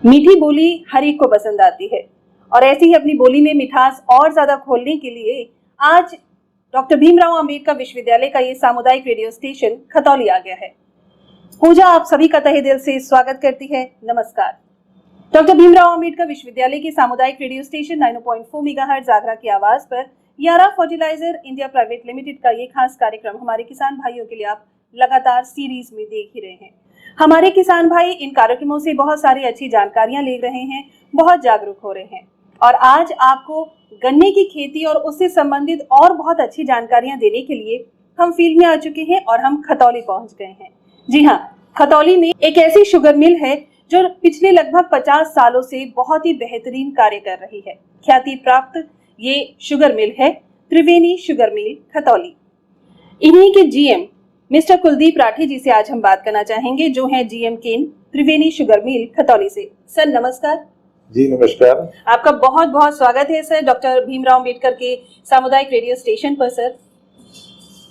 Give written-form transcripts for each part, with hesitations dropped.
मीठी बोली हर एक को पसंद आती है और ऐसी ही अपनी बोली में मिठास और ज्यादा खोलने के लिए आज डॉक्टर भीमराव अंबेडकर विश्वविद्यालय का ये सामुदायिक रेडियो स्टेशन खतौली आ गया है। पूजा आप सभी का तहे दिल से स्वागत करती है। नमस्कार। डॉक्टर भीमराव अंबेडकर विश्वविद्यालय के सामुदायिक रेडियो स्टेशन 90.4 मेगाहर्ट्ज आगरा की आवाज पर यारा फर्टिलाइजर इंडिया प्राइवेट लिमिटेड का ये खास कार्यक्रम हमारे किसान भाइयों के लिए आप लगातार सीरीज में देख ही रहे हैं। हमारे किसान भाई इन कार्यक्रमों से बहुत सारी अच्छी जानकारियां ले रहे हैं, बहुत जागरूक हो रहे हैं और आज आपको गन्ने की खेती और उससे संबंधित और बहुत अच्छी जानकारियां देने के लिए हम फील्ड में आ चुके हैं और हम खतौली पहुंच गए हैं। जी हाँ, खतौली में एक ऐसी शुगर मिल है जो पिछले लगभग 50 सालों से बहुत ही बेहतरीन कार्य कर रही है। ख्याति प्राप्त ये शुगर मिल है त्रिवेणी शुगर मिल खतौली। इन्हीं के जीएम मिस्टर कुलदीप राठी जी से आज हम बात करना चाहेंगे, जो हैं जीएम केन त्रिवेणी शुगर मिल खतौली से। सर नमस्कार। जी नमस्कार। आपका बहुत बहुत स्वागत है सर डॉक्टर भीमराव अंबेडकर के सामुदायिक रेडियो स्टेशन पर सर।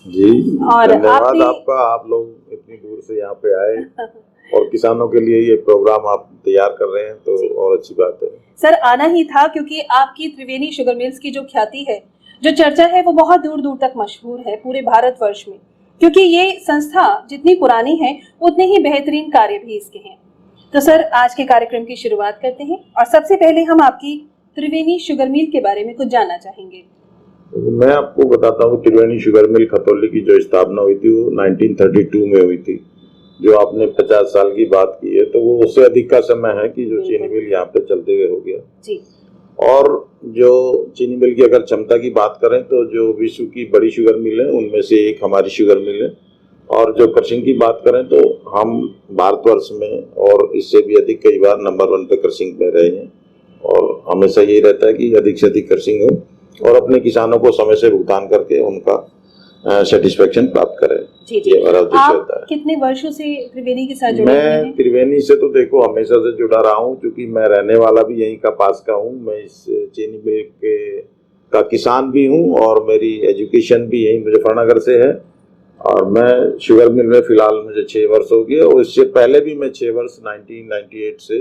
जी और धन्यवाद आपका, आप लोग इतनी दूर से यहाँ पे आए और किसानों के लिए ये प्रोग्राम आप तैयार कर रहे हैं तो और अच्छी बात है। सर आना ही था क्योंकि आपकी त्रिवेणी शुगर मिल्स की जो ख्याति है, जो चर्चा है, वो बहुत दूर दूर तक मशहूर है पूरे भारतवर्ष में, क्योंकि ये संस्था जितनी पुरानी है उतने ही बेहतरीन कार्य भी इसके हैं। तो सर आज के कार्यक्रम की शुरुआत करते हैं और सबसे पहले हम आपकी त्रिवेणी शुगर मिल के बारे में कुछ जानना चाहेंगे। मैं आपको बताता हूँ, त्रिवेणी शुगर मिल खतौली की जो स्थापना हुई थी वो 1932 में हुई थी। जो आपने 50 साल की बात की है तो वो उससे अधिक का समय है कि जो चीनी मिल यहाँ पे चलते हुए हो गया जी। और जो चीनी मिल की अगर क्षमता की बात करें तो जो विश्व की बड़ी शुगर मिल है उनमें से एक हमारी शुगर मिल है। और जो क्रशिंग की बात करें तो हम भारतवर्ष में और इससे भी अधिक कई बार नंबर 1 पे क्रशिंग में रहे हैं और हमेशा यही रहता है कि अधिक से अधिक क्रशिंग हो और अपने किसानों को समय से भुगतान करके उनका सेटिस्फेक्शन प्राप्त करें। जी जी। ये हमारा उद्देश्य होता है। कितने वर्षों से त्रिवेणी के साथ जुड़े हुए हैं? मैं त्रिवेणी से तो देखो हमेशा से जुड़ा रहा हूँ, क्योंकि मैं रहने वाला भी यहीं का पास का हूँ। मैं इस चीनी मिल का किसान भी हूँ और मेरी एजुकेशन भी यहीं मुजफ्फरनगर से है और मैं शुगर मिल में फिलहाल मुझे 6 वर्ष हो गए और इससे पहले भी मैं 6 वर्ष 1998 से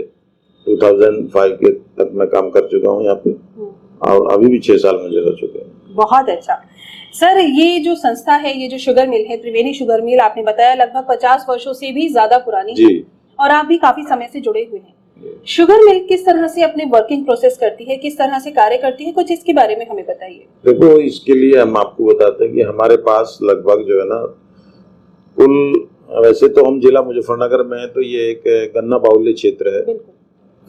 2005 के तक मैं काम कर चुका हूँ यहाँ पे और अभी भी 6 साल मुझे रह चुके हैं। बहुत अच्छा सर। ये जो संस्था है, ये जो शुगर मिल है त्रिवेणी शुगर मिल, आपने बताया लगभग 50 वर्षों से भी ज्यादा पुरानी है और आप भी काफी समय से जुड़े हुए हैं। शुगर मिल किस तरह से अपने वर्किंग प्रोसेस करती है, किस तरह से कार्य करती है, कुछ इसके बारे में हमें बताइए। देखो इसके लिए हम आपको बताते हैं कि हमारे पास लगभग जो है ना कुल, वैसे तो हम जिला मुजफ्फरनगर में है तो ये एक गन्ना बाहुल्य क्षेत्र है,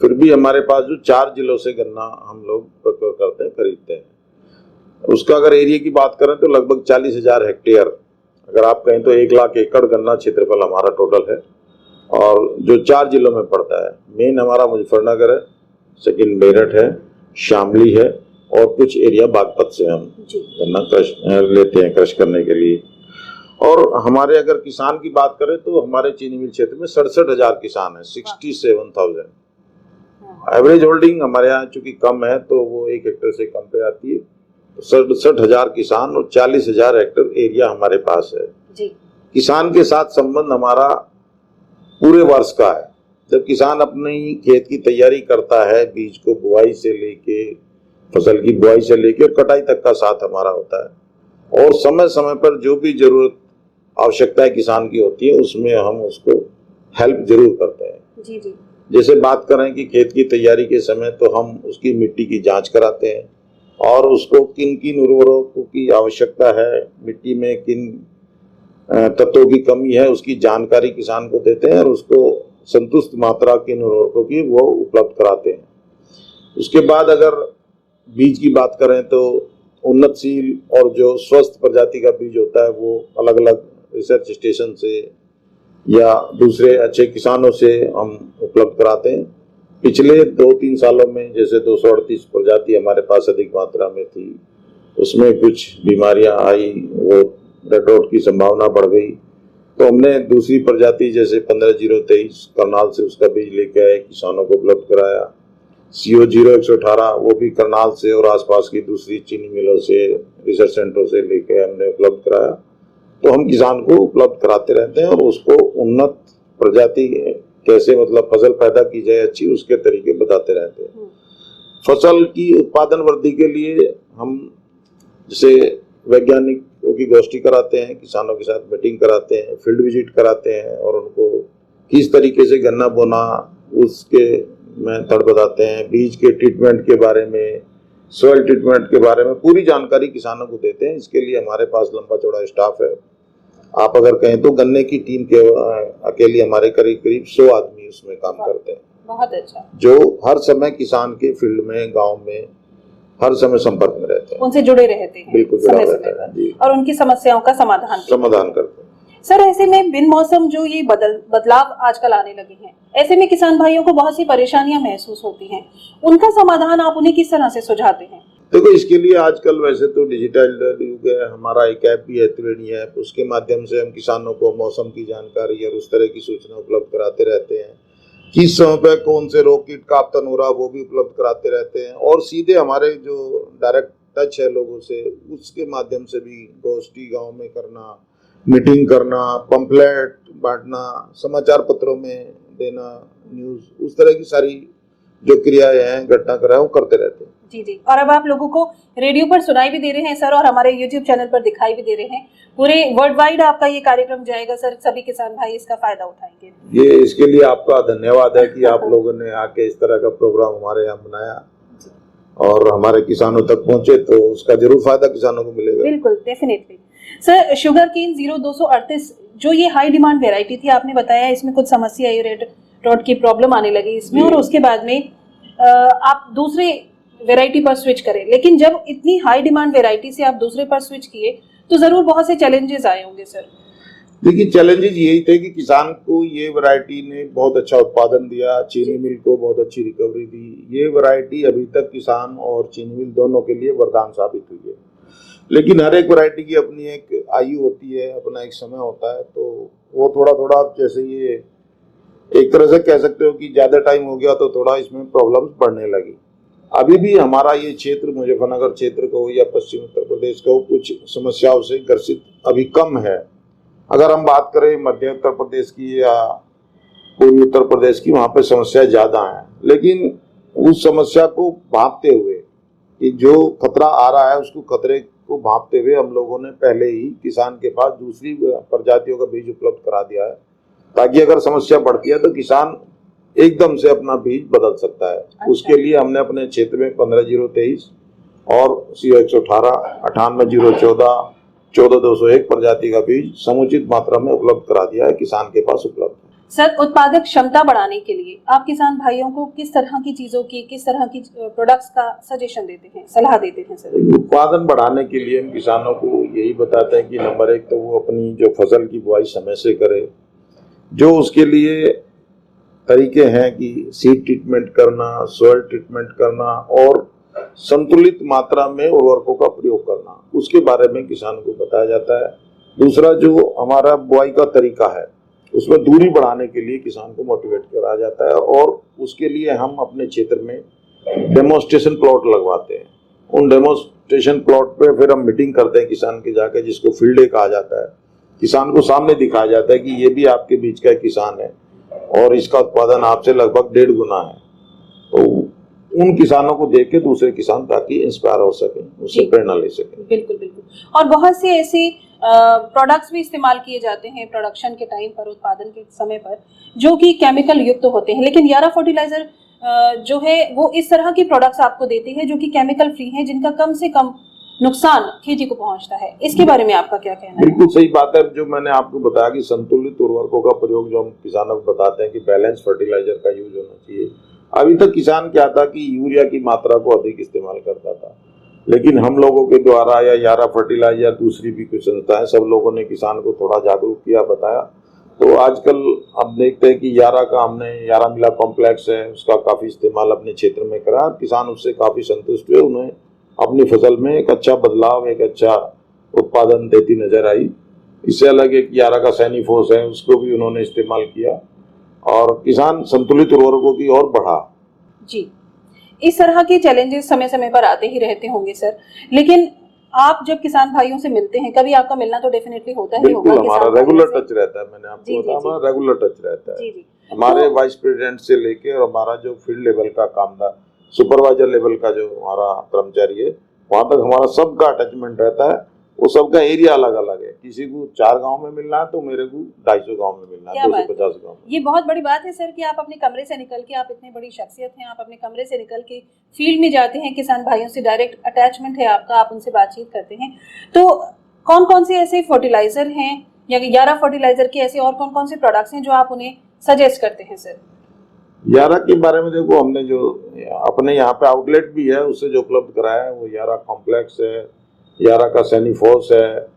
फिर भी हमारे पास जो 4 जिलों से गन्ना हम लोग प्रोक्योर करते हैं, खरीदते हैं। उसका अगर एरिया की बात करें तो लगभग 40,000 हेक्टेयर, अगर आप कहें तो 1 लाख एकड़ गन्ना क्षेत्रफल हमारा टोटल है और जो 4 जिलों में पड़ता है। मेन हमारा मुजफ्फरनगर है, सेकंड मेरठ है, शामली है और कुछ एरिया बागपत से हम गन्ना क्रश लेते हैं क्रश करने के लिए। और हमारे अगर किसान की बात करें तो हमारे चीनी मिल क्षेत्र में 67,000 किसान है, 67,000। एवरेज होल्डिंग हमारे यहाँ चूंकि कम है तो वो 1 हेक्टेयर से कम पे आती है। 67,000 किसान और 40,000 हेक्टेयर एरिया हमारे पास है जी। किसान के साथ संबंध हमारा पूरे वर्ष का है। जब किसान अपनी खेत की तैयारी करता है, बीज को बुआई से लेके फसल की बुआई से लेके और कटाई तक का साथ हमारा होता है और समय समय पर जो भी जरूरत आवश्यकताएं किसान की होती है उसमें हम उसको हेल्प जरूर करते हैं। जी जी। जैसे बात करें कि खेत की तैयारी के समय तो हम उसकी मिट्टी की जांच कराते हैं और उसको किन किन उर्वरकों की आवश्यकता है, मिट्टी में किन तत्वों की कमी है उसकी जानकारी किसान को देते हैं और उसको संतुष्ट मात्रा किन उर्वरकों की वो उपलब्ध कराते हैं। उसके बाद अगर बीज की बात करें तो उन्नतशील और जो स्वस्थ प्रजाति का बीज होता है वो अलग अलग रिसर्च स्टेशन से या दूसरे अच्छे किसानों से हम उपलब्ध कराते हैं। पिछले 2-3 सालों में जैसे 238 प्रजाति हमारे पास अधिक मात्रा में थी, उसमें कुछ बीमारियां आई, वो डेड रॉट की संभावना बढ़ गई तो हमने दूसरी प्रजाति जैसे 15-023 करनाल से उसका बीज लेके आए, किसानों को उपलब्ध कराया। CO-0118 वो भी करनाल से और आसपास की दूसरी चीनी मिलों से, रिसर्च सेंटरों से लेके हमने उपलब्ध कराया। तो हम किसान को उपलब्ध कराते रहते हैं और उसको उन्नत प्रजाति कैसे मतलब फसल पैदा की जाए अच्छी, उसके तरीके बताते रहते हैं। फसल की उत्पादन वृद्धि के लिए हम जैसे वैज्ञानिकों की गोष्ठी कराते हैं, किसानों के साथ मीटिंग कराते हैं, फील्ड विजिट कराते हैं और उनको किस तरीके से गन्ना बोना उसके मेथड बताते हैं, बीज के ट्रीटमेंट के बारे में, सॉइल ट्रीटमेंट के बारे में पूरी जानकारी किसानों को देते हैं। इसके लिए हमारे पास लंबा चौड़ा स्टाफ है। आप अगर कहें तो गन्ने की टीम के अकेली हमारे करीब करीब 100 आदमी उसमें काम करते हैं। बहुत अच्छा। जो हर समय किसान के फील्ड में, गांव में हर समय संपर्क में रहते हैं, उनसे जुड़े रहते हैं, बिल्कुल समय समय पर, और उनकी समस्याओं का समाधान करते हैं। सर, ऐसे में बिन मौसम जो ये बदलाव आजकल आने लगे हैं, ऐसे में किसान भाइयों को बहुत सी परेशानियां महसूस होती हैं, उनका समाधान आप उन्हें किस तरह से सुझाते हैं? देखो, इसके लिए आजकल वैसे तो डिजिटल युग है, हमारा एक ऐप भी है त्रिवेणी ऐप, उसके माध्यम से हम किसानों को मौसम की जानकारी और उस तरह की सूचना उपलब्ध कराते रहते हैं। किस समय पे कौन से रोग कीट का आपतन हो रहा है वो भी उपलब्ध कराते रहते हैं, और सीधे हमारे जो डायरेक्ट टच है लोगों से, उसके माध्यम से भी गोष्ठी गांव में करना, मीटिंग करना, पंपलेट बांटना, समाचार पत्रों में देना, न्यूज, उस तरह की सारी जो क्रियाएं हैं, घटनाक्रम वो करते रहते हैं। जी जी। और अब आप लोगों को रेडियो पर सुनाई भी दे रहे हैं सर, और हमारे यूट्यूब चैनल पर दिखाई भी दे रहे हैं। पूरे वर्ल्ड वाइड आपका ये कार्यक्रम जाएगा सर, सभी किसान भाई इसका फायदा उठाएंगे। ये इसके लिए आपका धन्यवाद है कि आप लोगों ने आके इस तरह का प्रोग्राम हमारे यहाँ बनाया और हमारे किसानों तक पहुंचे, तो उसका जरूर फायदा किसानों को मिलेगा। बिल्कुल, डेफिनेटली। सर, शुगर केन 0238 जो ये हाई डिमांड वेराइटी थी, आपने बताया इसमें कुछ समस्या आई, रेड रॉट की प्रॉब्लम आने लगी इसमें, और उसके बाद में आप दूसरे वेराइटी पर स्विच करें। लेकिन जब इतनी हाई डिमांड वेराइटी से आप दूसरे पर स्विच किए तो जरूर बहुत से चैलेंजेस आए होंगे सर। देखिए, चैलेंजेस यही थे कि किसान को ये वैरायटी ने बहुत अच्छा उत्पादन दिया, चीनी मिल को बहुत अच्छी रिकवरी दी। ये वैरायटी अभी तक किसान और चीनी मिल दोनों के लिए वरदान साबित हुई है। लेकिन हर एक वैरायटी की अपनी एक आयु होती है, अपना एक समय होता है, तो वो थोड़ा थोड़ा जैसे ये एक तरह से कह सकते हो कि ज्यादा टाइम हो गया तो थोड़ा इसमें प्रॉब्लम्स बढ़ने लगी। अभी भी हमारा ये क्षेत्र, मुजफ्फरनगर क्षेत्र का हो या पश्चिम उत्तर प्रदेश का हो, कुछ समस्याओं से ग्रसित अभी कम है। अगर हम बात करें मध्य उत्तर प्रदेश की या पूर्वी उत्तर प्रदेश की, वहाँ पे समस्या ज्यादा है। लेकिन उस समस्या को भांपते हुए कि जो खतरा आ रहा है उसको खतरे को भांपते हुए हम लोगों ने पहले ही किसान के पास दूसरी प्रजातियों का बीज उपलब्ध करा दिया है, ताकि अगर समस्या बढ़ती है तो किसान एकदम से अपना बीज बदल सकता है। अच्छा। उसके लिए हमने अपने क्षेत्र में 15-023 और CO-118, 98-014, 14-201 प्रजाति का बीज समुचित मात्रा में उपलब्ध करा दिया है, किसान के पास उपलब्ध है। सर, उत्पादक क्षमता बढ़ाने के लिए आप किसान भाइयों को किस तरह की चीजों की, किस तरह की प्रोडक्ट्स का सजेशन देते हैं, सलाह देते हैं सर? उत्पादन बढ़ाने के लिए हम किसानों को यही बताते हैं कि नंबर 1 तो वो अपनी जो फसल की बुआई समय से करे। जो उसके लिए तरीके हैं कि सीड ट्रीटमेंट करना, सॉइल ट्रीटमेंट करना और संतुलित मात्रा में उर्वरकों का प्रयोग करना, उसके बारे में किसान को बताया जाता है। दूसरा, जो हमारा बुआई का तरीका है उसमें दूरी बढ़ाने के लिए किसान को मोटिवेट करा जाता है, और उसके लिए हम अपने क्षेत्र में डेमोन्स्ट्रेशन प्लॉट लगवाते हैं। उन डेमोन्स्ट्रेशन प्लॉट पे फिर हम मीटिंग करते हैं किसान के जाकर, जिसको फील्ड डे कहा जाता है। किसान को सामने दिखाया जाता है कि ये भी आपके बीच का किसान है और इसका उत्पादन आपसे लगभग 1.5 गुना है। तो उन किसानों को देख के दूसरे किसान ताकि इंस्पायर हो सके, उससे प्रेरणा ले सके। बिल्कुल बिल्कुल। और बहुत से ऐसे प्रोडक्ट्स भी इस्तेमाल किए जाते हैं प्रोडक्शन के टाइम पर, उत्पादन के समय पर, जो कि केमिकल युक्त होते हैं। लेकिन यारा फर्टिलाइजर जो है वो इस तरह की प्रोडक्ट्स आपको देते हैं जो कि केमिकल फ्री हैं, जिनका कम से कम नुकसान खेती को पहुंचता है। इसके बारे में आपका क्या कहना है? बिल्कुल सही बात है। जो मैंने आपको बताया कि संतुलित उर्वरकों का प्रयोग, जो हम किसानों को बताते हैं कि बैलेंस फर्टिलाइजर का यूज होना चाहिए। अभी तक किसान क्या था कि यूरिया की मात्रा को अधिक इस्तेमाल करता था, लेकिन हम लोगों के द्वारा या यारा फर्टिलाइजर, दूसरी भी कुछ संस्थाएं, सब लोगों ने किसान को थोड़ा जागरूक किया, बताया। तो आजकल अब देखते हैं कि यारा का, हमने यारा मिला कॉम्प्लेक्स है, उसका काफी इस्तेमाल अपने क्षेत्र में करा। किसान उससे काफी संतुष्ट हुए, उन्हें अपनी फसल में एक अच्छा बदलाव, एक अच्छा उत्पादन देती नजर आई। इससे अलग एक यारा का सैनिफोस है, उसको भी उन्होंने इस्तेमाल किया और किसान संतुलित उर्वरकों की ओर बढ़ा। जी, इस तरह के चैलेंजेस समय समय पर आते ही रहते होंगे सर, लेकिन आप जब किसान भाइयों से मिलते हैं, कभी आपका मिलना तो डेफिनेटली होता ही होगा बिल्कुल, हमारा किसान रेगुलर भाइयों से। टच रहता है। मैंने आपको जी, बताया, जी, हमारा रेगुलर टच रहता है। जी जी। हमारे तो वाइस प्रेसिडेंट से लेके और हमारा जो फील्ड लेवल का कामदार, सुपरवाइजर लेवल का जो हमारा कर्मचारी है, वहां तक हमारा सबका अटैचमेंट रहता है। वो सबका एरिया अलग अलग है। किसी को 4 गांव में मिलना है तो मेरे को 250 गांव में मिलना है, क्या बात है, 250 गांव में। ये बहुत बड़ी बात है सर कि आप अपने कमरे से निकल के, आप इतनी बड़ी शख्सियत हैं, आप अपने कमरे से निकल के फील्ड में जाते हैं, किसान भाइयों से डायरेक्ट अटैचमेंट है आपका, आप उनसे बातचीत करते हैं। तो कौन कौन से ऐसे फर्टिलाइजर हैं या 11 फर्टिलाइजर के ऐसे और कौन कौन से प्रोडक्ट्स हैं जो आप उन्हें सजेस्ट करते हैं सर? यारा के बारे में देखो, हमने जो अपने यहाँ पे आउटलेट भी है उससे जो उपलब्ध कराया है वो यारा कॉम्प्लेक्स है, यारा का सैनिफोर्स है।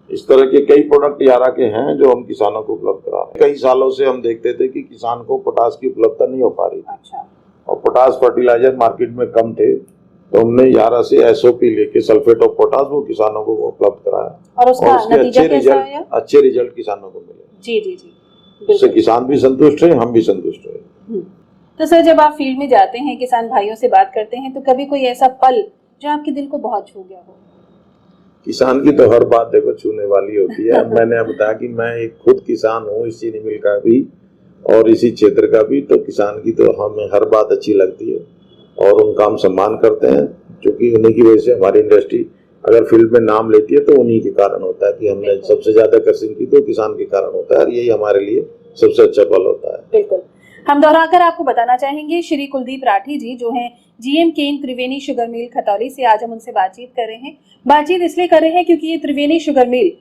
इस तरह के कई प्रोडक्ट यारा के हैं जो हम किसानों को उपलब्ध करा रहे हैं। कई सालों से हम देखते थे कि किसान को पोटास की उपलब्धता नहीं हो पा रही थी। अच्छा। और पोटास फर्टिलाइजर मार्केट में कम थे, तो हमने यारा से एसओपी लेके सल्फेट ऑफ पोटास वो किसानों को उपलब्ध कराया और उसका उसके नतीजा कैसा आया? अच्छे रिजल्ट किसानों को मिले। जी जी जी, उससे बिल्कुल। किसान भी संतुष्ट है, हम भी संतुष्ट है। तो सर जब आप फील्ड में जाते हैं, किसान भाइयों से बात करते हैं, तो कभी कोई ऐसा पल जो आपके दिल को बहुत छू गया हो? किसान की तो हर बात देखो छूने वाली होती है। मैंने अब बताया कि मैं एक खुद किसान हूँ, इस चीनी मिल का भी और इसी क्षेत्र का भी, तो किसान की तो हमें हर बात अच्छी लगती है और उनका हम सम्मान करते हैं, क्योंकि उन्हीं की वजह से हमारी इंडस्ट्री अगर फील्ड में नाम लेती है तो उन्हीं के कारण होता है कि हमने सबसे ज्यादा कृषि की तो किसान के कारण होता है, और यही हमारे लिए सबसे अच्छा पल होता है। बिल्कुल। हम दोहराकर आपको बताना चाहेंगे, श्री कुलदीप राठी जी जो हैं जीएम केन त्रिवेणी शुगर मिल खतौली से, आज हम उनसे बातचीत कर रहे हैं। बातचीत इसलिए कर रहे हैं क्योंकि ये त्रिवेणी शुगर मिल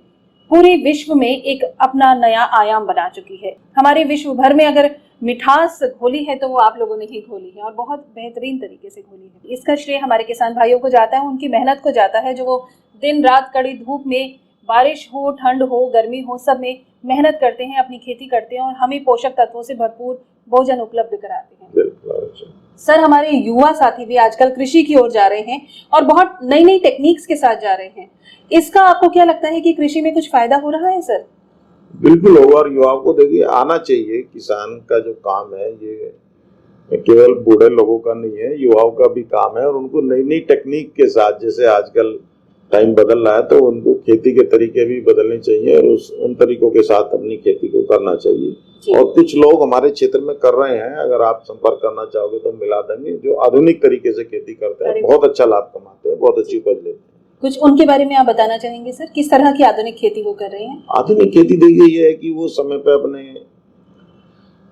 पूरे विश्व में एक अपना नया आयाम बना चुकी है। हमारे विश्व भर में अगर मिठास घोली है तो वो आप लोगों ने ही घोली है, और बहुत बेहतरीन तरीके से घोली है। इसका श्रेय हमारे किसान भाइयों को जाता है, उनकी मेहनत को जाता है, जो वो दिन रात कड़ी धूप में, बारिश हो, ठंड हो, गर्मी हो, सब में मेहनत करते हैं, अपनी खेती करते हैं और हमें पोषक तत्वों से भरपूर भोजन उपलब्ध कराते हैं। बिल्कुल। सर हमारे युवा साथी भी आजकल कृषि की ओर जा रहे हैं और बहुत नई नई टेक्निक्स के साथ जा रहे हैं। इसका आपको क्या लगता है कि कृषि में कुछ फायदा हो रहा है सर? बिल्कुल होगा, और युवाओं को देखिए आना चाहिए। किसान का जो काम है ये केवल बूढ़े लोगों का नहीं है, युवाओं का भी काम है, और उनको नई नई टेक्निक के साथ, जैसे आजकल टाइम बदल रहा है तो उनको खेती के तरीके भी बदलने चाहिए और उन तरीकों के साथ अपनी खेती को करना चाहिए। और कुछ लोग हमारे क्षेत्र में कर रहे हैं, अगर आप संपर्क करना चाहोगे तो मिला देंगे, जो आधुनिक तरीके से खेती करते हैं, बहुत अच्छा लाभ कमाते हैं, बहुत अच्छी उपज लेते हैं। कुछ उनके बारे में आप बताना चाहेंगे सर, किस तरह की आधुनिक खेती वो कर रहे हैं? आधुनिक खेती देखिए ये है कि वो समय पे अपने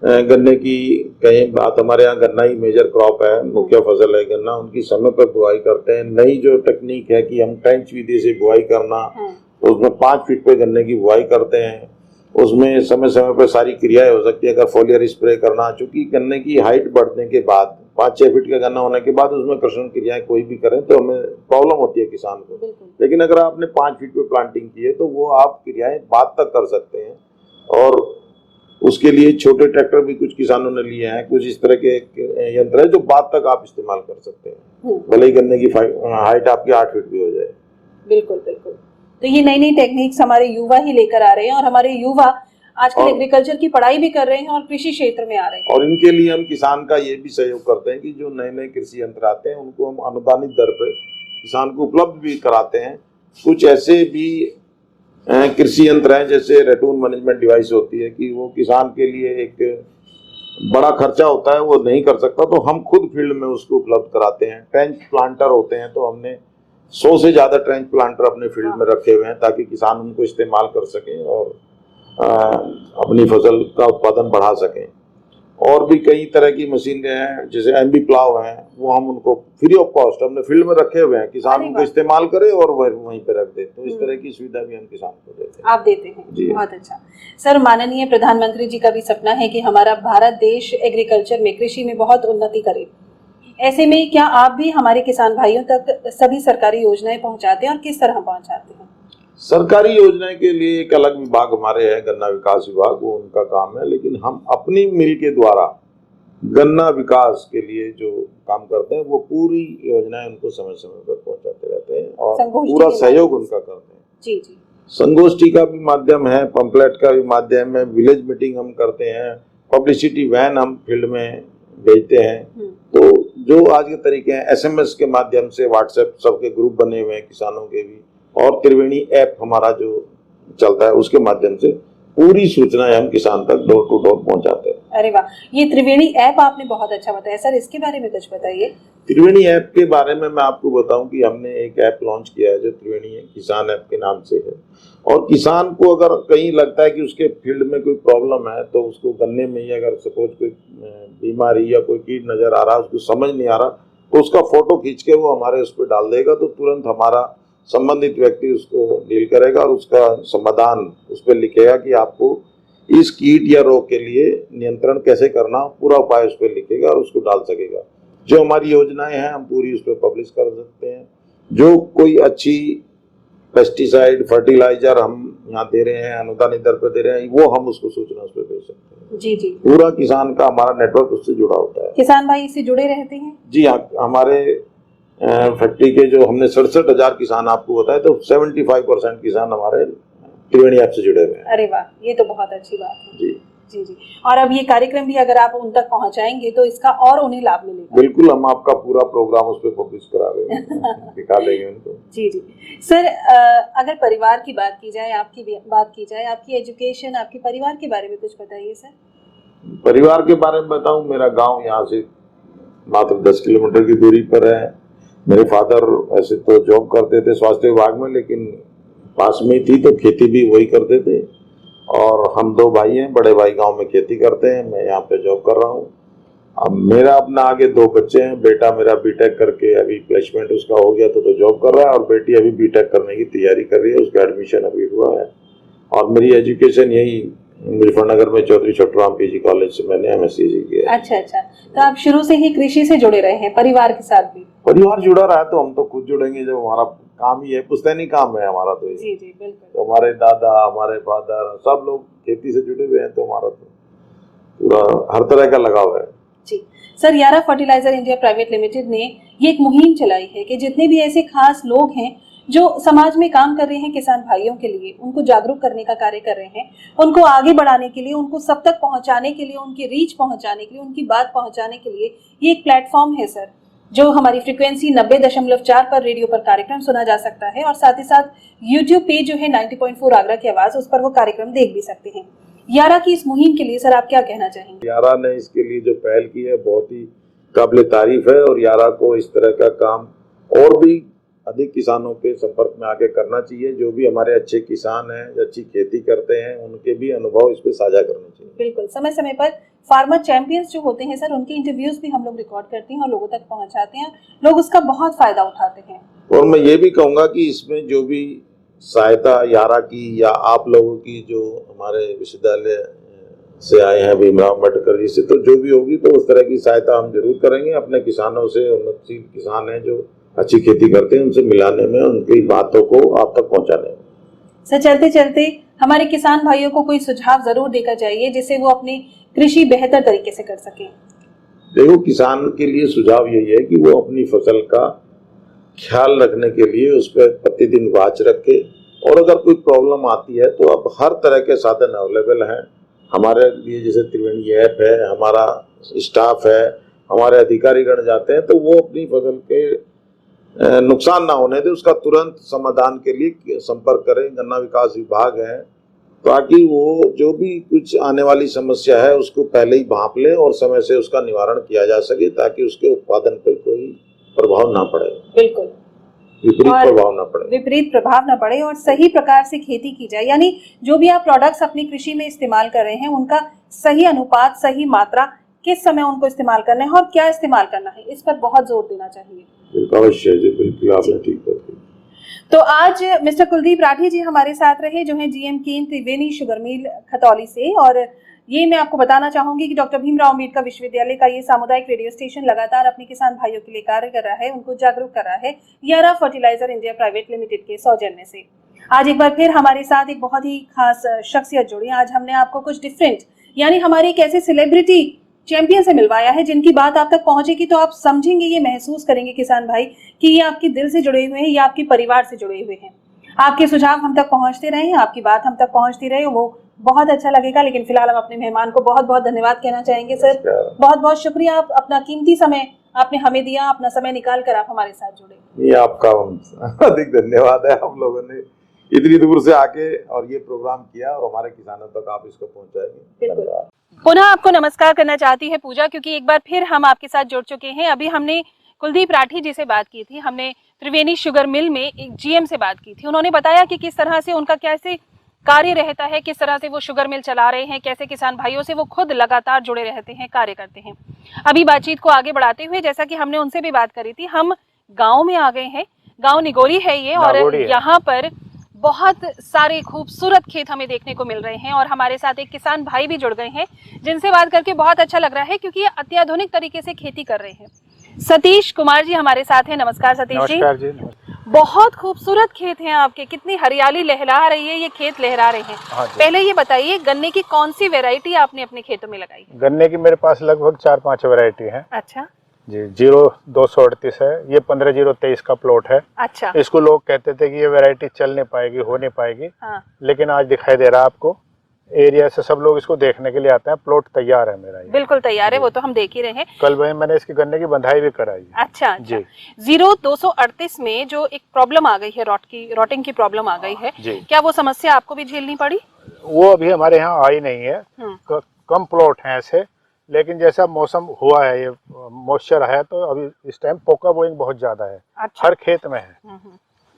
गन्ने की, कहीं बात, हमारे यहाँ गन्ना ही मेजर क्रॉप है, मुख्य फसल है गन्ना, उनकी समय पर बुआई करते हैं। नई जो टेक्निक है कि हम ट्रेंच विधि से बुआई करना, उसमें 5 फीट पे गन्ने की बुआई करते हैं। उसमें समय समय पर सारी क्रियाएं हो सकती है। अगर फोलियर स्प्रे करना, चूंकि गन्ने की हाइट बढ़ने के बाद 5-6 फीट का गन्ना होने के बाद उसमें कृषण क्रियाएं कोई भी करें तो हमें प्रॉब्लम होती है किसान को। लेकिन अगर आपने 5 फीट पे प्लांटिंग की है तो वो आप क्रियाएं बाद तक कर सकते हैं, और उसके लिए छोटे ट्रैक्टर भी कुछ किसानों ने लिए हैं। कुछ इस तरह के यंत्र है जो बाद तक आप इस्तेमाल कर सकते हैं, भले ही गन्ने की हाइट आपकी 8 फीट भी हो जाए। बिल्कुल बिल्कुल। तो ये नई नई टेक्निक्स हमारे युवा ही लेकर आ रहे हैं, और हमारे युवा आजकल एग्रीकल्चर की पढ़ाई भी कर रहे हैं और कृषि क्षेत्र में आ रहे हैं। और इनके लिए हम किसान का ये भी सहयोग करते हैं कि जो नए नए कृषि यंत्र आते हैं उनको हम अनुदानित दर पर किसान को उपलब्ध भी कराते हैं। कुछ ऐसे भी कृषि यंत्र हैं, जैसे रेटून मैनेजमेंट डिवाइस होती है, कि वो किसान के लिए एक बड़ा खर्चा होता है, वो नहीं कर सकता, तो हम खुद फील्ड में उसको उपलब्ध कराते हैं। ट्रेंच प्लांटर होते हैं, तो हमने 100 से ज्यादा ट्रेंच प्लांटर अपने फील्ड में रखे हुए हैं ताकि किसान उनको इस्तेमाल कर सकें और अपनी फसल का उत्पादन बढ़ा सकें। और भी कई तरह की मशीनें हैं, जैसे एमबी प्लाव हैं, वो हम उनको फ्री ऑफ कॉस्ट हमने फील्ड में रखे हुए हैं, किसान उनको इस्तेमाल करे और वहीं पे रख दे। तो इस तरह की सुविधा भी हम किसान को देते हैं। आप देते हैं जी, बहुत अच्छा। सर माननीय प्रधानमंत्री जी का भी सपना है कि हमारा भारत देश एग्रीकल्चर में, कृषि में बहुत उन्नति करे। ऐसे में क्या आप भी हमारे किसान भाइयों तक सभी सरकारी योजनाएं पहुंचाते हैं और किस तरह पहुंचाते हैं? सरकारी योजनाएं के लिए एक अलग विभाग हमारे है, गन्ना विकास विभाग, वो उनका काम है। लेकिन हम अपनी मिल के द्वारा गन्ना विकास के लिए जो काम करते हैं वो पूरी योजनाएं उनको समय समय पर पहुंचाते रहते हैं और पूरा सहयोग उनका करते हैं। जी जी। संगोष्ठी का भी माध्यम है, पंपलेट का भी माध्यम है, विलेज मीटिंग हम करते हैं, पब्लिसिटी वैन हम फील्ड में भेजते हैं। तो जो आज के तरीके हैं SMS के माध्यम से, व्हाट्सएप सबके ग्रुप बने हुए हैं किसानों के भी, और त्रिवेणी ऐप हमारा जो चलता है उसके माध्यम से पूरी सूचनाएं हम किसान तक डोर टू डोर पहुंचाते हैं। अरे वाह, ये त्रिवेणी ऐप आपने बहुत अच्छा बताया सर, इसके बारे में कुछ बताइए। त्रिवेणी ऐप के बारे में मैं आपको बताऊं कि हमने एक ऐप लॉन्च किया है जो त्रिवेणी किसान ऐप के नाम से है, और किसान को अगर कहीं लगता है कि उसके फील्ड में कोई प्रॉब्लम है तो उसको गन्ने में ही अगर सपोज कोई बीमारी या कोई कीट नजर आ रहा है, उसको समझ नहीं आ रहा, तो उसका फोटो खींच के वो हमारे उस पर डाल देगा, तो तुरंत हमारा संबंधित व्यक्ति उसको डील करेगा और उसका समाधान उस पर लिखेगा कि आपको इस कीट या रोग के लिए नियंत्रण कैसे करना, पूरा उपाय उस पर लिखेगा और उसको डाल सकेगा। जो हमारी योजनाएं हैं हम पूरी उस पर पब्लिश कर सकते हैं। जो कोई अच्छी पेस्टिसाइड फर्टिलाइजर हम यहाँ दे रहे हैं, अनुदानित दर पर दे रहे हैं, वो हम उसको सूचना उस पर भेज सकते हैं। जी जी, पूरा किसान का हमारा नेटवर्क उससे जुड़ा होता है। किसान भाई इससे जुड़े रहते हैं? जी हाँ, हमारे फैक्ट्री के जो हमने 67,000 किसान आपको बताए, तो 75% किसान हमारे त्रिवेणी ऐप से जुड़े हुए हैं। अरे वाह, ये तो बहुत अच्छी बात है। जी जी जी, और अब ये कार्यक्रम भी अगर आप उन तक पहुंचाएंगे तो इसका और उन्हें लाभ मिलेगा। बिल्कुल, हम आपका पूरा प्रोग्राम उस पर पब्लिश करा रहे हैं, दिखा देंगे उनको। जी जी सर, अगर परिवार की बात की जाए, आपकी बात की जाए, आपकी एजुकेशन, आपके परिवार के बारे में कुछ बताइए सर। परिवार के बारे में बताऊं, मेरा गांव यहाँ से मात्र 10 किलोमीटर की दूरी पर है। मेरे फादर ऐसे तो जॉब करते थे स्वास्थ्य विभाग में, लेकिन पास में ही थी तो खेती भी वही करते थे, और हम 2 भाई हैं। बड़े भाई गांव में खेती करते हैं, मैं यहाँ पे जॉब कर रहा हूँ। अब मेरा अपना आगे 2 बच्चे हैं। बेटा मेरा बीटेक करके अभी प्लेसमेंट उसका हो गया तो जॉब कर रहा है, और बेटी अभी बीटेक करने की तैयारी कर रही है, उसका एडमिशन अभी हुआ है। और मेरी एजुकेशन यही मुजफ्फरनगर में चौधरी छोटूराम पीजी कॉलेज से मैंने MSc किया। अच्छा अच्छा, तो आप शुरू से ही कृषि से जुड़े रहे हैं, परिवार के साथ भी? परिवार जुड़ा रहा है तो हम तो खुद जुड़ेंगे, जब हमारा काम ही है, पुश्तैनी काम है हमारा तो ये। जी जी बिल्कुल। तो हमारे दादा, हमारे फादर सब लोग खेती से जुड़े हुए हैं, तो हमारा तो पूरा हर तरह का लगाव है। जी सर, यारा फर्टिलाइजर इंडिया प्राइवेट लिमिटेड ने ये एक मुहिम चलाई है कि जितने भी ऐसे खास लोग हैं जो समाज में काम कर रहे हैं किसान भाइयों के लिए, उनको जागरूक करने का कार्य कर रहे हैं, उनको आगे बढ़ाने के लिए, उनको सब तक पहुंचाने के लिए, उनकी रीच पहुंचाने के लिए, उनकी बात पहुंचाने के लिए ये एक प्लेटफॉर्म है सर, जो हमारी फ्रीक्वेंसी 90.4 पर रेडियो पर कार्यक्रम सुना जा सकता है, और साथ ही साथ यूट्यूब पेज जो है 90.4 आगरा की आवाज, उस पर वो कार्यक्रम देख भी सकते हैं। यारा की इस मुहिम के लिए सर आप क्या कहना चाहेंगे? यारा ने इसके लिए जो पहल की है बहुत ही काबिल तारीफ है, और यारा को इस तरह का काम और भी अधिक किसानों के संपर्क में आके करना चाहिए। जो भी हमारे अच्छे किसान हैं, अच्छी खेती करते हैं, उनके भी अनुभव इस पे साझा करना चाहिए। बिल्कुल, समय समय पर फार्मर चैंपियंस जो होते हैं सर, उनके इंटरव्यूज भी हम लोग रिकॉर्ड करते हैं और लोगों तक पहुंचाते हैं, लोग उसका बहुत फायदा उठाते हैं। और मैं ये भी कहूँगा कि इसमें जो भी सहायता यारा की या आप लोगों की, जो हमारे विश्वविद्यालय से आए हैं भीमराव अम्बेडकर जी से, तो जो भी होगी तो उस तरह की सहायता हम जरूर करेंगे अपने किसानों से। उन्नतशील किसान हैं जो अच्छी खेती करते हैं, उनसे मिलाने में, उनकी बातों को आप तक पहुंचाने में। सर, चलते चलते हमारे किसान भाइयों को कोई सुझाव जरूर देकर जाइए जिससे वो अपनी कृषि बेहतर तरीके से कर सके। देखो, किसान के लिए सुझाव यही है कि वो अपनी फसल का ख्याल रखने के लिए उस पर प्रतिदिन वाच रखे, और अगर कोई प्रॉब्लम आती है तो अब हर तरह के साधन अवेलेबल हैं हमारे लिए। जैसे त्रिवेणी ऐप है, हमारा स्टाफ है, हमारे अधिकारीगण जाते हैं, तो वो अपनी फसल के नुकसान ना होने दे, उसका तुरंत समाधान के लिए संपर्क करें। गन्ना विकास विभाग है, ताकि वो जो भी कुछ आने वाली समस्या है उसको पहले ही भांप ले और समय से उसका निवारण किया जा सके, ताकि उसके उत्पादन पर कोई प्रभाव ना पड़े। बिल्कुल, विपरीत प्रभाव ना पड़े। विपरीत प्रभाव ना पड़े और सही प्रकार से खेती की जाए। यानी जो भी आप प्रोडक्ट्स अपनी कृषि में इस्तेमाल कर रहे हैं, उनका सही अनुपात, सही मात्रा, किस समय उनको इस्तेमाल करना है और क्या इस्तेमाल करना है, इस पर बहुत जोर देना चाहिए। अवश्य जी, बिल्कुल आपने ठीक बात। तो आज मिस्टर कुलदीप राठी जी हमारे साथ रहे, जो हैं GM केन त्रिवेणी शुगर मिल खतौली से। और ये मैं आपको बताना चाहूंगी कि डॉक्टर भीमराव अम्बेडकर विश्वविद्यालय का ये सामुदायिक रेडियो स्टेशन लगातार अपने किसान भाइयों के लिए कार्य कर रहा है, उनको जागरूक कर रहा है, यारा फर्टिलाइजर इंडिया प्राइवेट लिमिटेड के सौजन्य से। आज एक बार फिर हमारे साथ एक बहुत ही खास शख्सियत जुड़ी। आज हमने आपको कुछ डिफरेंट, यानी हमारे एक ऐसे सेलिब्रिटी चैंपियन से मिलवाया है जिनकी बात आप तक पहुंचेगी तो आप समझेंगे, ये महसूस करेंगे किसान भाई कि ये आपके दिल से जुड़े हुए हैं, ये आपके परिवार से जुड़े हुए हैं। आपके सुझाव हम तक पहुंचते रहे, आपकी बात हम तक पहुंचती रहे, वो बहुत अच्छा लगेगा। लेकिन फिलहाल हम अपने मेहमान को बहुत बहुत धन्यवाद कहना चाहेंगे। सर, बहुत बहुत शुक्रिया, आप अपना कीमती समय आपने हमें दिया, अपना समय निकाल कर आप हमारे साथ जुड़े। ये आपका अधिक धन्यवाद है। हम लोगों ने इतनी दूर से आके और ये प्रोग्राम किया और हमारे किसानों तक आप इसको पहुंचाएंगे। धन्यवाद। पुनः आपको नमस्कार करना चाहती है पूजा, क्योंकि एक बार फिर हम आपके साथ जुड़ चुके हैं। अभी हमने कुलदीप राठी जी से बात की थी, हमने त्रिवेणी शुगर मिल में एक जीएम से बात की थी। उन्होंने बताया कि किस तरह से उनका कैसे कार्य रहता है, किस तरह से वो शुगर मिल चला रहे हैं, कैसे किसान भाइयों से वो खुद लगातार जुड़े रहते हैं, कार्य करते हैं। अभी बातचीत को आगे बढ़ाते हुए, जैसा कि हमने उनसे भी बात करी थी, हम गाँव में आ गए हैं। गाँव निगोरी है ये, और यहाँ पर बहुत सारे खूबसूरत खेत हमें देखने को मिल रहे हैं। और हमारे साथ एक किसान भाई भी जुड़ गए हैं जिनसे बात करके बहुत अच्छा लग रहा है, क्योंकि ये अत्याधुनिक तरीके से खेती कर रहे हैं। सतीश कुमार जी हमारे साथ हैं। नमस्कार सतीश जी। नमस्कार जी। बहुत खूबसूरत खेत हैं आपके, कितनी हरियाली लहरा रही है, ये खेत लहरा रहे हैं। हाँ जी। पहले ये बताइए, गन्ने की कौन सी वैरायटी आपने अपने खेतों में लगाई है? गन्ने की मेरे पास लगभग 4-5 वैरायटी है अच्छा जी। 0238 है, ये 15023 का प्लॉट है। अच्छा। इसको लोग कहते थे कि ये वैरायटी चल नहीं पाएगी, हो नहीं पाएगी, हाँ। लेकिन आज दिखाई दे रहा है आपको। एरिया से सब लोग इसको देखने के लिए आते हैं। प्लॉट तैयार है मेरा ये। बिल्कुल तैयार है, वो तो हम देख ही रहे हैं। कल भाई मैंने इसकी गन्ने की बंधाई भी कराई है। अच्छा जी। 0238 में जो एक प्रॉब्लम आ गई है, रॉटिंग की प्रॉब्लम आ गई है, क्या वो समस्या आपको भी झेलनी पड़ी? वो अभी हमारे यहाँ आई नहीं है। कम प्लॉट है ऐसे, लेकिन जैसा मौसम हुआ है, ये मॉइस्चर है, तो अभी इस टाइम पोका बोइंग बहुत ज्यादा है। अच्छा। हर खेत में है।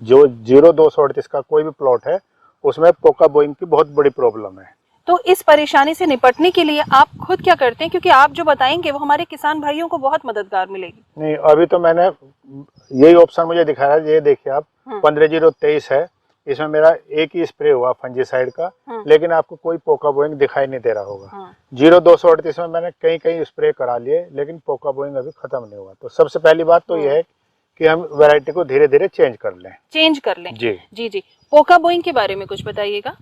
जो 0238 का कोई भी प्लॉट है उसमें पोका बोइंग की बहुत बड़ी प्रॉब्लम है। तो इस परेशानी से निपटने के लिए आप खुद क्या करते हैं, क्योंकि आप जो बताएंगे वो हमारे किसान भाइयों को बहुत मददगार मिलेगी? नहीं, अभी तो मैंने यही ऑप्शन मुझे दिखाया है। ये देखिए आप, 15023 है, इसमें मेरा एक ही स्प्रे हुआ फंजीसाइड का, लेकिन आपको कोई पोका बोइंग दिखाई नहीं दे रहा होगा। 0238 में मैंने कई कई स्प्रे करा लिए, लेकिन पोका बोइंग अभी खत्म नहीं हुआ। तो सबसे पहली बात तो यह है कि हम वैरायटी को धीरे धीरे चेंज कर लें। जी जी जी। पोका बोइंग के बारे में कुछ बताइएगा।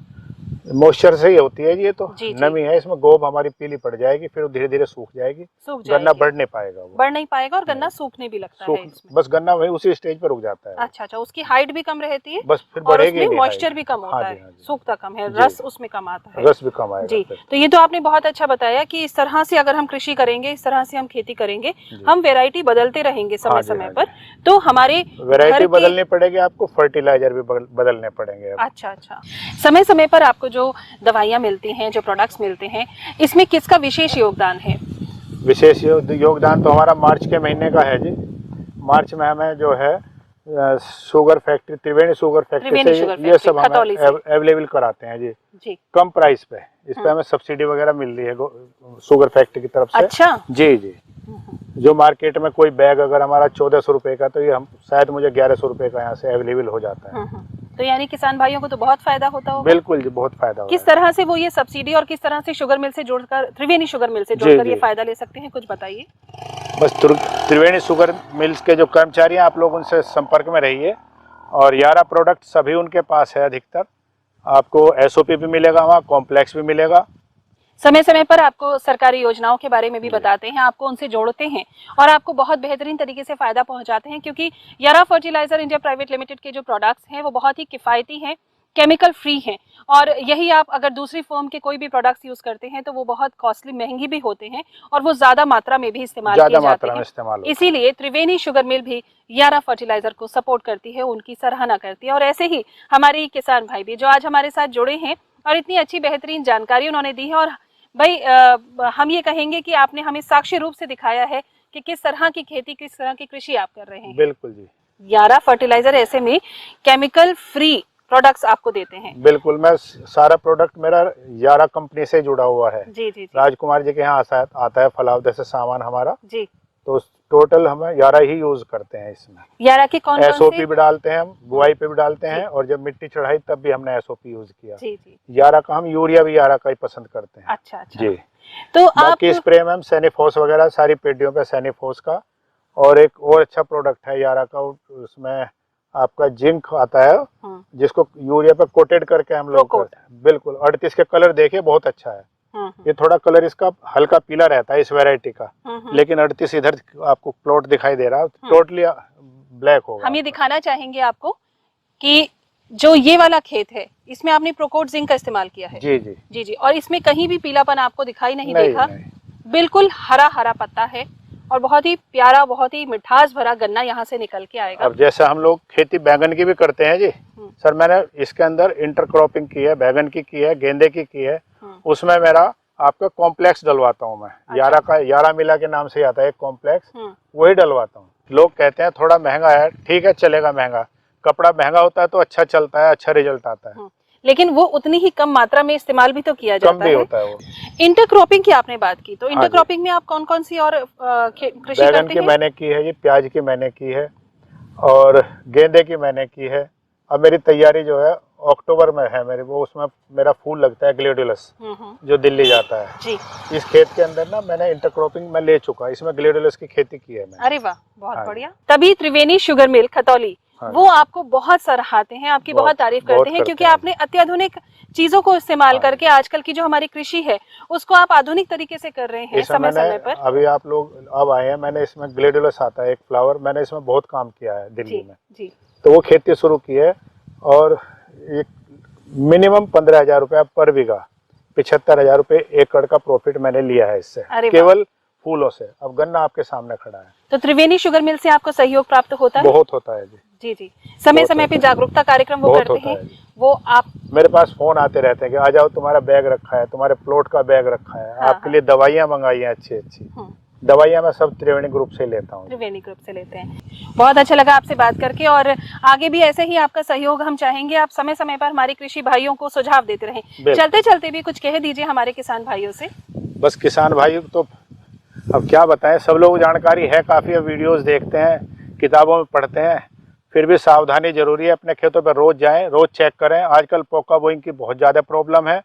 मॉइस्चर से ही होती है ये, तो नमी है इसमें, गोब हमारी पीली पड़ जाएगी, फिर धीरे धीरे सूख जाएगी, गन्ना बढ़ नहीं पाएगा, वो बढ़ नहीं पाएगा और गन्ना सूखने भी लगता है इसमें। बस गन्ना वही उसी स्टेज पर रुक जाता है। अच्छा अच्छा, उसकी हाइट भी कम रहती है, बस फिर बढ़ेगी, मॉइस्चर भी कम होता है, सूखता कम है, रस उसमें कम आता है, रस भी कम आएगा जी। तो ये तो आपने बहुत अच्छा बताया कि इस तरह से अगर हम कृषि करेंगे, इस तरह से हम खेती करेंगे, हम वेरायटी बदलते रहेंगे समय समय पर, तो हमारे वेरायटी बदलनी पड़ेगी, आपको फर्टिलाइजर भी बदलने पड़ेंगे। अच्छा अच्छा। समय समय पर आपको जो दवाइयाँ मिलती हैं, जो प्रोडक्ट्स मिलते हैं, इसमें किसका विशेष योगदान है? विशेष योगदान तो हमारा मार्च के महीने का है जी। मार्च में हमें जो है शुगर फैक्ट्री, त्रिवेणी शुगर फैक्ट्री से ये सब हम अवेलेबल कराते हैं जी, कम प्राइस पे। इस पे हमें सब्सिडी वगैरह मिल रही है शुगर फैक्ट्री की तरफ से। अच्छा जी जी। जो मार्केट में कोई बैग अगर हमारा 1400 रुपए का, तो ये हम शायद मुझे 1100 रुपए का यहाँ से अवेलेबल हो जाता है। तो यानी किसान भाइयों को तो बहुत फायदा होता होगा। बिल्कुल जी, बहुत फायदा होगा। किस तरह से वो ये सब्सिडी और किस तरह से शुगर मिल से जोड़कर, त्रिवेणी शुगर मिल से जोड़कर ये फायदा ले सकते हैं, कुछ बताइए। बस त्रिवेणी शुगर मिल्स के जो कर्मचारी हैं, आप लोग उनसे संपर्क में रहिए, और यारा प्रोडक्ट सभी उनके पास है अधिकतर। आपको एसओपी भी मिलेगा, वहाँ कॉम्प्लेक्स भी मिलेगा। समय समय पर आपको सरकारी योजनाओं के बारे में भी बताते हैं, आपको उनसे जोड़ते हैं और आपको बहुत बेहतरीन तरीके से फायदा पहुंचाते हैं, क्योंकि यारा फर्टिलाइजर इंडिया प्राइवेट लिमिटेड के जो प्रोडक्ट्स हैं वो बहुत ही किफ़ायती हैं, केमिकल फ्री हैं। और यही आप अगर दूसरी फर्म के कोई भी प्रोडक्ट्स यूज करते हैं तो वो बहुत कॉस्टली, महंगी भी होते हैं, और वो ज्यादा मात्रा में भी इस्तेमाल किए जाते हैं। इसीलिए त्रिवेणी शुगर मिल भी यारा फर्टिलाइजर को सपोर्ट करती है, उनकी सराहना करती है। और ऐसे ही हमारे किसान भाई भी जो आज हमारे साथ जुड़े हैं और इतनी अच्छी बेहतरीन जानकारी उन्होंने दी है। और भाई हम ये कहेंगे कि आपने हमें साक्षी रूप से दिखाया है कि किस तरह की खेती, किस तरह की कृषि आप कर रहे हैं। बिल्कुल जी। यारा फर्टिलाइजर ऐसे में केमिकल फ्री प्रोडक्ट्स आपको देते हैं। बिल्कुल, मैं सारा प्रोडक्ट मेरा यारा कंपनी से जुड़ा हुआ है। जी जी। राजकुमार जी के यहाँ आता है फलावदे से सामान हमारा जी। तो टोटल हम यारा ही यूज करते हैं इसमें। यारा के कौन एसओपी भी डालते हैं हम, बुआई पे भी डालते हैं, और जब मिट्टी चढ़ाई तब भी हमने एसओपी यूज किया। जी जी। यारा का हम यूरिया भी यारा का ही पसंद करते हैं। अच्छा अच्छा जी। तो बाकी स्प्रे में हम सैनिफोस वगैरह सारी पेटियों पे सैनिफोस का, और एक और अच्छा प्रोडक्ट है यारा का, उसमें आपका जिंक आता है, जिसको यूरिया पे कोटेड करके हम लोग करते हैं। बिल्कुल। 38 के कलर देखिए, बहुत अच्छा है। ये थोड़ा कलर इसका हल्का पीला रहता है इस वैरायटी का, लेकिन 38 इधर आपको प्लॉट दिखाई दे रहा है, टोटली ब्लैक होगा। हम ये दिखाना चाहेंगे आपको कि जो ये वाला खेत है इसमें आपने प्रोकोट जिंक का इस्तेमाल किया है। जी जी जी। और इसमें कहीं भी पीलापन आपको दिखाई नहीं देखा। बिल्कुल हरा हरा पत्ता है और बहुत ही प्यारा, बहुत ही मिठास भरा गन्ना यहाँ से निकल के आएगा। अब जैसे हम लोग खेती बैंगन की भी करते हैं जी सर, मैंने इसके अंदर इंटरक्रॉपिंग की है, बैंगन की है, गेंदे की है। उसमें मेरा आपका कॉम्प्लेक्स डलवाता हूँ मैं। अच्छा। यारा मिला के नाम से आता है एक कॉम्प्लेक्स, वही डलवाता हूँ। लोग कहते हैं थोड़ा महंगा है, ठीक है चलेगा महंगा, कपड़ा महंगा होता है तो अच्छा चलता है, अच्छा रिजल्ट आता है, लेकिन वो उतनी ही कम मात्रा में इस्तेमाल भी तो किया जाता है। कम भी होता है वो। इंटरक्रॉपिंग की आपने बात की, तो इंटरक्रॉपिंग में आप कौन कौन सी और कृषि बैगन करते की हैं? मैंने की है जी, प्याज की मैंने की है और गेंदे की मैंने की है। अब मेरी तैयारी जो है अक्टूबर में है मेरी, वो उसमें मेरा फूल लगता है ग्लेडुलस जो दिल्ली जाता है जी। इस खेत के अंदर ना मैंने इंटरक्रॉपिंग में ले चुका, इसमें ग्लेडुलस की खेती की है मैंने। अरे वाह, बहुत बढ़िया। तभी त्रिवेणी शुगर मिल खतौली वो आपको बहुत सराहते हैं, आपकी बहुत तारीफ करते हैं, क्योंकि आपने अत्याधुनिक चीजों को इस्तेमाल करके आजकल की जो हमारी कृषि है उसको आप आधुनिक तरीके से कर रहे हैं समय समय पर। अभी आप लोग अब आए हैं, मैंने इसमें ग्लेडुलस आता है एक फ्लावर, मैंने इसमें बहुत काम किया है दिल्ली में जी। तो वो खेती शुरू की है और एक मिनिमम 15,000 रुपया पर बीघा, 75,000 रुपये एकड़ का प्रॉफिट मैंने लिया है इससे, केवल फूलों से। अब गन्ना आपके सामने खड़ा है। तो त्रिवेणी शुगर मिल से आपको सहयोग प्राप्त होता है? बहुत होता है जी। जी जी, समय समय पे जागरूकता कार्यक्रम वो करते हैं, वो आप मेरे पास फोन आते रहते हैं कि आ जाओ, तुम्हारा बैग रखा है, तुम्हारे प्लॉट का बैग रखा है, आपके लिए दवाइयाँ मंगाई हैं अच्छी अच्छी। दवाइयाँ मैं सब त्रिवेणी ग्रुप से लेता हूँ। त्रिवेणी ग्रुप से लेते हैं। बहुत अच्छा लगा आपसे बात करके, और आगे भी ऐसे ही आपका सहयोग हम चाहेंगे। आप समय समय पर हमारे कृषि भाइयों को सुझाव देते रहें। चलते चलते भी कुछ कह दीजिए हमारे किसान भाइयों से। बस किसान भाई तो अब क्या बताएं, सब लोग जानकारी है काफ़ी, अब वीडियोस देखते हैं, किताबों में पढ़ते हैं, फिर भी सावधानी जरूरी है। अपने खेतों पर रोज जाएं, रोज चेक करें। आजकल पोका बोइंग की बहुत ज़्यादा प्रॉब्लम है,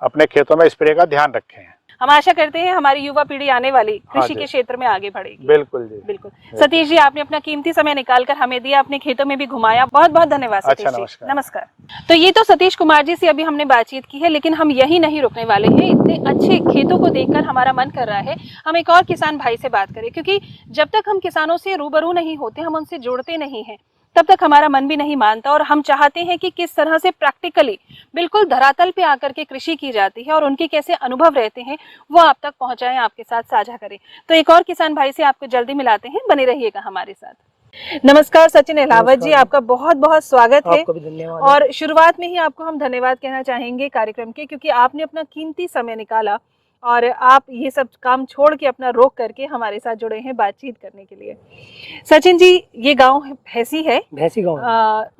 अपने खेतों में स्प्रे का ध्यान रखें। हम आशा करते हैं हमारी युवा पीढ़ी आने वाली कृषि के क्षेत्र में आगे बढ़ेगी। बिल्कुल जी, बिल्कुल। सतीश जी, आपने अपना कीमती समय निकालकर हमें दिया, अपने खेतों में भी घुमाया, बहुत बहुत धन्यवाद सतीश जी। नमस्कार। नमस्कार। तो ये तो सतीश कुमार जी से अभी हमने बातचीत की है, लेकिन हम यही नहीं रुकने वाले हैं। इतने अच्छे खेतों को देखकर हमारा मन कर रहा है हम एक और किसान भाई से बात करें, क्योंकि जब तक हम किसानों से रूबरू नहीं होते, हम उनसे जुड़ते नहीं हैं, तब तक हमारा मन भी नहीं मानता। और हम चाहते हैं कि किस तरह से प्रैक्टिकली बिल्कुल धरातल पे आकर के कृषि की जाती है और उनके कैसे अनुभव रहते हैं वो आप तक पहुंचाएं, आपके साथ साझा करें। तो एक और किसान भाई से आपको जल्दी मिलाते हैं, बने रहिएगा हमारे साथ। नमस्कार सचिन अहलावत जी, आपका बहुत बहुत स्वागत है। और शुरुआत में ही आपको हम धन्यवाद कहना चाहेंगे कार्यक्रम के, क्योंकि आपने अपना कीमती समय निकाला और आप ये सब काम छोड़ के अपना रोक करके हमारे साथ जुड़े हैं बातचीत करने के लिए। सचिन जी, ये गांव भैंसी है, भैंसी गांव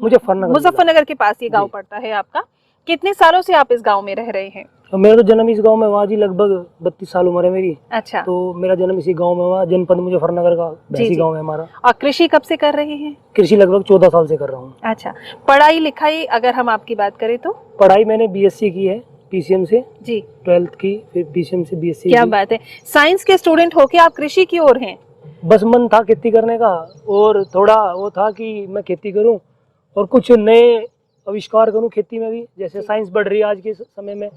मुजफ्फरनगर के पास ये गांव पड़ता है आपका। कितने सालों से आप इस गांव में रह रहे हैं? तो मेरा तो जन्म इस गांव में हुआ जी, लगभग 32 साल उम्र है मेरी। अच्छा। तो मेरा जन्म इसी गांव में हुआ, जनपद मुजफ्फरनगर का भैंसी गांव है हमारा। और कृषि कब से कर रहे हैं? कृषि लगभग 14 साल से कर रहा हूँ। अच्छा। पढ़ाई लिखाई अगर हम आपकी बात करें तो? पढ़ाई मैंने BSc की है PCM से जी, 12th की, फिर PCM से BSc। क्या बात है, साइंस के स्टूडेंट होके आप कृषि की ओर हैं? बस मन था खेती करने का, और थोड़ा वो था कि मैं खेती करूं और कुछ नए आविष्कार करूं खेती में भी। जैसे साइंस बढ़ रही है आज के समय में,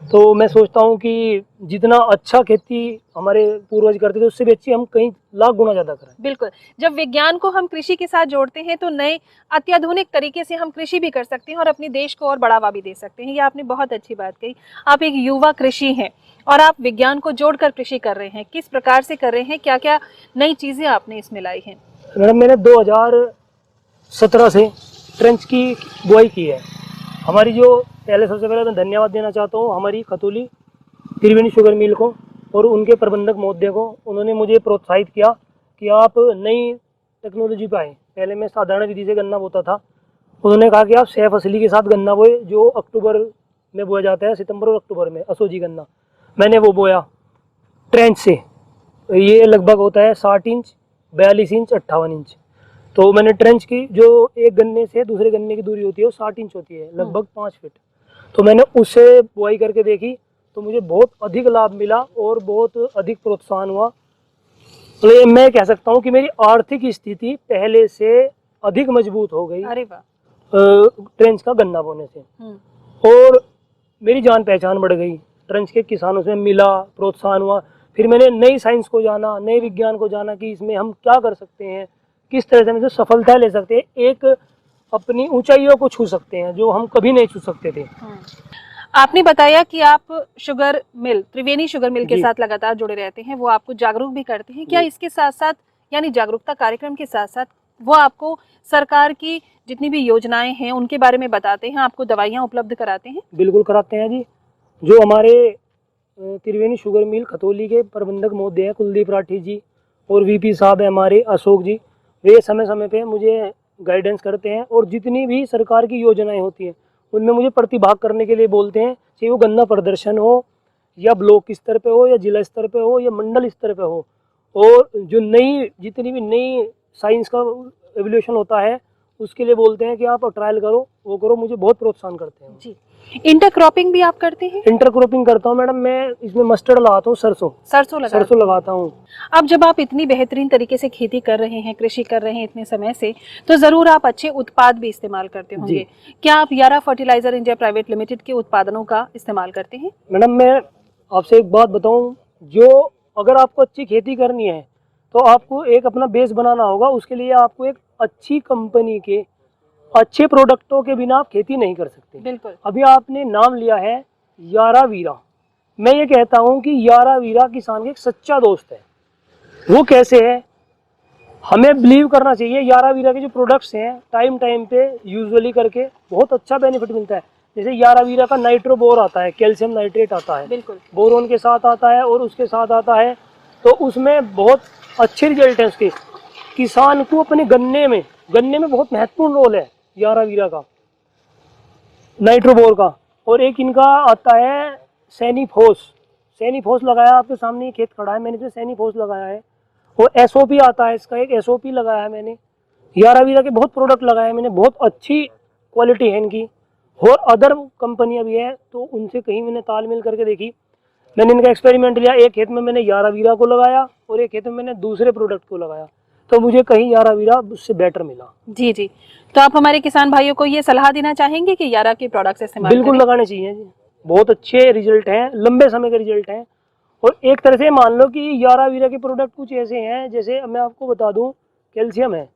तो मैं सोचता हूं कि जितना अच्छा खेती हमारे पूर्वज करते थे उससे भी अच्छी हम कहीं लाख गुना ज्यादा करें। बिल्कुल। जब विज्ञान को हम कृषि के साथ जोड़ते हैं तो नए अत्याधुनिक तरीके से हम कृषि भी कर सकते हैं और अपने देश को और बढ़ावा भी दे सकते हैं। ये आपने बहुत अच्छी बात कही। आप एक युवा कृषि हैं और आप विज्ञान को जोड़कर कृषि कर रहे हैं। किस प्रकार से कर रहे हैं, क्या क्या नई चीजें आपने इसमें लाई हैं? मैडम, मैंने 2017 से ट्रेंच की बुआई की है। हमारी जो पहले सबसे पहले मैं धन्यवाद देना चाहता हूँ हमारी खतौली त्रिवेणी शुगर मिल को और उनके प्रबंधक महोदय को। उन्होंने मुझे प्रोत्साहित किया कि आप नई टेक्नोलॉजी पे आए। पहले मैं साधारण विधि से गन्ना बोता था, उन्होंने कहा कि आप सह फसली के साथ गन्ना बोए, जो अक्टूबर में बोया जाता है, सितंबर और अक्टूबर में असोजी गन्ना। मैंने वो बोया ट्रेंच से। ये लगभग होता है 60 इंच, 42 इंच, 58 इंच। तो मैंने ट्रेंच की, जो एक गन्ने से दूसरे गन्ने की दूरी होती है वो 60 इंच होती है, लगभग 5 फीट। तो मैंने उससे बुआई करके देखी तो मुझे बहुत अधिक लाभ मिला और बहुत अधिक प्रोत्साहन हुआ। तो ये मैं कह सकता हूँ कि मेरी आर्थिक स्थिति पहले से अधिक मजबूत हो गई। अरे वाह। ट्रेंच का गन्ना बोने से। और मेरी जान पहचान बढ़ गई, ट्रेंच के किसानों से मिला, प्रोत्साहन हुआ। फिर मैंने नई साइंस को जाना, नए विज्ञान को जाना कि इसमें हम क्या कर सकते हैं, किस तरह से हम सफलता ले सकते हैं, एक अपनी ऊंचाइयों को छू सकते हैं जो हम कभी नहीं छू सकते थे। आपने बताया कि आप शुगर मिल, त्रिवेणी शुगर मिल के जी। साथ लगातार जुड़े रहते हैं, वो आपको जागरूक भी करते हैं। क्या जी। इसके साथ साथ यानी जागरूकता कार्यक्रम के साथ साथ वो आपको सरकार की जितनी भी योजनाएं हैं उनके बारे में बताते हैं, आपको दवाइयाँ उपलब्ध कराते हैं? बिल्कुल कराते हैं जी। जो हमारे त्रिवेणी शुगर मिल खतौली के प्रबंधक महोदय हैं कुलदीप राठी जी और वीपी साहब हैं हमारे अशोक जी, वे समय समय पे मुझे गाइडेंस करते हैं और जितनी भी सरकार की योजनाएं होती हैं उनमें मुझे प्रतिभाग करने के लिए बोलते हैं, चाहे वो गन्ना प्रदर्शन हो या ब्लॉक स्तर पे हो या जिला स्तर पे हो या मंडल स्तर पे हो। और जो नई जितनी भी नई साइंस का एवोल्यूशन होता है उसके लिए बोलते हैं कि आप ट्रायल करो, वो करो, मुझे बहुत प्रोत्साहन करते हैं। जी। इंटरक्रॉपिंग भी आप करते हैं? इंटरक्रॉपिंग करता हूँ मैडम, मैं इसमें मस्टर्ड लगाता हूँ, सरसों लगाता हूँ। अब जब आप इतनी बेहतरीन तरीके से खेती कर रहे हैं, कृषि कर रहे हैं इतने समय से, तो जरूर आप अच्छे उत्पाद भी इस्तेमाल करते होंगे। क्या आप यारा फर्टिलाइजर इंडिया प्राइवेट लिमिटेड के उत्पादनों का इस्तेमाल करते हैं? मैडम मैं आपसे एक बात बताऊं, जो अगर आपको अच्छी खेती करनी है तो आपको एक अपना बेस बनाना होगा। उसके लिए आपको एक अच्छी कंपनी के अच्छे प्रोडक्टों के बिना आप खेती नहीं कर सकते। बिल्कुल। अभी आपने नाम लिया है यारा वीरा, मैं ये कहता हूं कि यारा वीरा किसान का एक सच्चा दोस्त है। वो कैसे है, हमें बिलीव करना चाहिए। यारा वीरा के जो प्रोडक्ट्स हैं टाइम टाइम पे यूजुअली करके बहुत अच्छा बेनिफिट मिलता है। जैसे यारा वीरा का नाइट्रो बोर आता है, कैल्शियम नाइट्रेट आता है, बिल्कुल। बोरोन के साथ आता है और उसके साथ आता है, तो उसमें बहुत अच्छे रिजल्ट है उसके। किसान को अपने गन्ने में बहुत महत्वपूर्ण रोल है यारा वीरा का, नाइट्रोबोर का। और एक इनका आता है सैनीफोस लगाया, आपके सामने ये खेत खड़ा है, मैंने इसमें सैनीफोस लगाया है। और एसओपी आता है इसका, एक एसओपी लगाया है मैंने। यारा वीरा के बहुत प्रोडक्ट लगाए हैं मैंने, बहुत अच्छी क्वालिटी है इनकी। और अदर कंपनियां भी हैं तो उनसे कहीं मैंने तालमेल करके देखी, मैंने इनका एक्सपेरिमेंट लिया। एक खेत में मैंने यारा वीरा को लगाया और एक खेत में मैंने दूसरे प्रोडक्ट को लगाया, तो मुझे कहीं यारा वीरा उससे बेटर मिला। जी जी, तो आप हमारे किसान भाइयों को ये सलाह देना चाहेंगे कि यारा के प्रोडक्ट्स इस्तेमाल बिल्कुल करें? लगाने चाहिए जी, बहुत अच्छे रिजल्ट हैं, लंबे समय के रिजल्ट हैं। और एक तरह से मान लो कि यारा वीरा के प्रोडक्ट कुछ ऐसे हैं, जैसे मैं आपको बता दूं, कैल्शियम है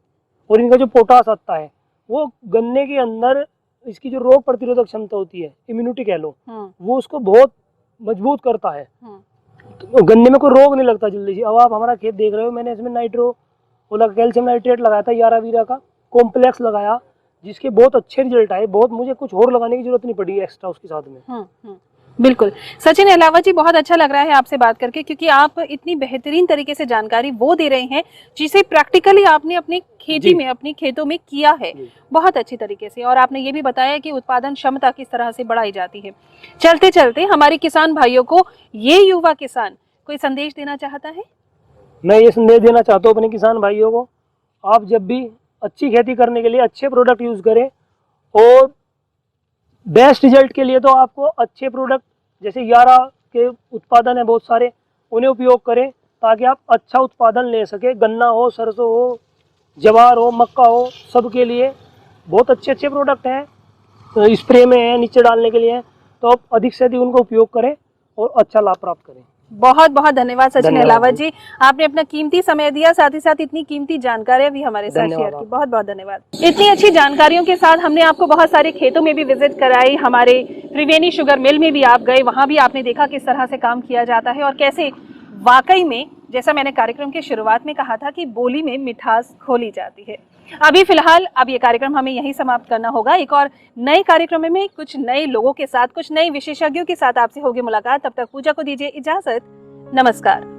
और इनका जो पोटास आता है वो गन्ने के अंदर इसकी जो रोग प्रतिरोधक क्षमता होती है, इम्यूनिटी कह लो, वो उसको बहुत मजबूत करता है। तो गन्ने में कोई रोग नहीं लगता जल्दी से। अब आप हमारा खेत देख रहे हो, मैंने इसमें कैल्शियम नाइट्रेट लगाया था, यारा वीरा का कॉम्प्लेक्स लगाया, जिसके बहुत अच्छे रिजल्ट आए। बहुत मुझे कुछ और लगाने की जरूरत नहीं पड़ी एक्स्ट्रा उसके साथ में। बिल्कुल। सचिन अलावा जी, बहुत अच्छा लग रहा है आपसे बात करके, क्योंकि आप इतनी बेहतरीन तरीके से जानकारी वो दे रहे हैं जिसे प्रैक्टिकली आपने अपनी खेती में, अपनी खेतों में किया है बहुत अच्छी तरीके से। और आपने ये भी बताया कि उत्पादन क्षमता किस तरह से बढ़ाई जाती है। चलते चलते हमारे किसान भाइयों को, ये युवा किसान कोई संदेश देना चाहता है? मैं ये संदेश देना चाहता हूँ अपने किसान भाइयों को, आप जब भी अच्छी खेती करने के लिए अच्छे प्रोडक्ट यूज करें। और बेस्ट रिजल्ट के लिए तो आपको अच्छे प्रोडक्ट जैसे यारा के उत्पादन है बहुत सारे, उन्हें उपयोग करें ताकि आप अच्छा उत्पादन ले सके। गन्ना हो, सरसों हो, ज्वार हो, मक्का हो, सबके लिए बहुत अच्छे अच्छे प्रोडक्ट हैं, स्प्रे में है, नीचे डालने के लिए है, तो आप अधिक से अधिक उनका उपयोग करें और अच्छा लाभ प्राप्त करें। बहुत बहुत धन्यवाद सचिन अलावा जी, आपने अपना कीमती समय दिया, साथ ही साथ इतनी कीमती जानकारियां भी हमारे साथ शेयर की। बहुत बहुत धन्यवाद। इतनी अच्छी जानकारियों के साथ हमने आपको बहुत सारे खेतों में भी विजिट कराई, हमारे त्रिवेणी शुगर मिल में भी आप गए, वहां भी आपने देखा किस तरह से काम किया जाता है और कैसे वाकई में, जैसा मैंने कार्यक्रम के शुरुआत में कहा था, कि बोली में मिठास खोली जाती है। अभी फिलहाल अब ये कार्यक्रम हमें यहीं समाप्त करना होगा। एक और नए कार्यक्रम में कुछ नए लोगों के साथ, कुछ नए विशेषज्ञों के साथ आपसे होगी मुलाकात। तब तक पूजा को दीजिए इजाजत। नमस्कार।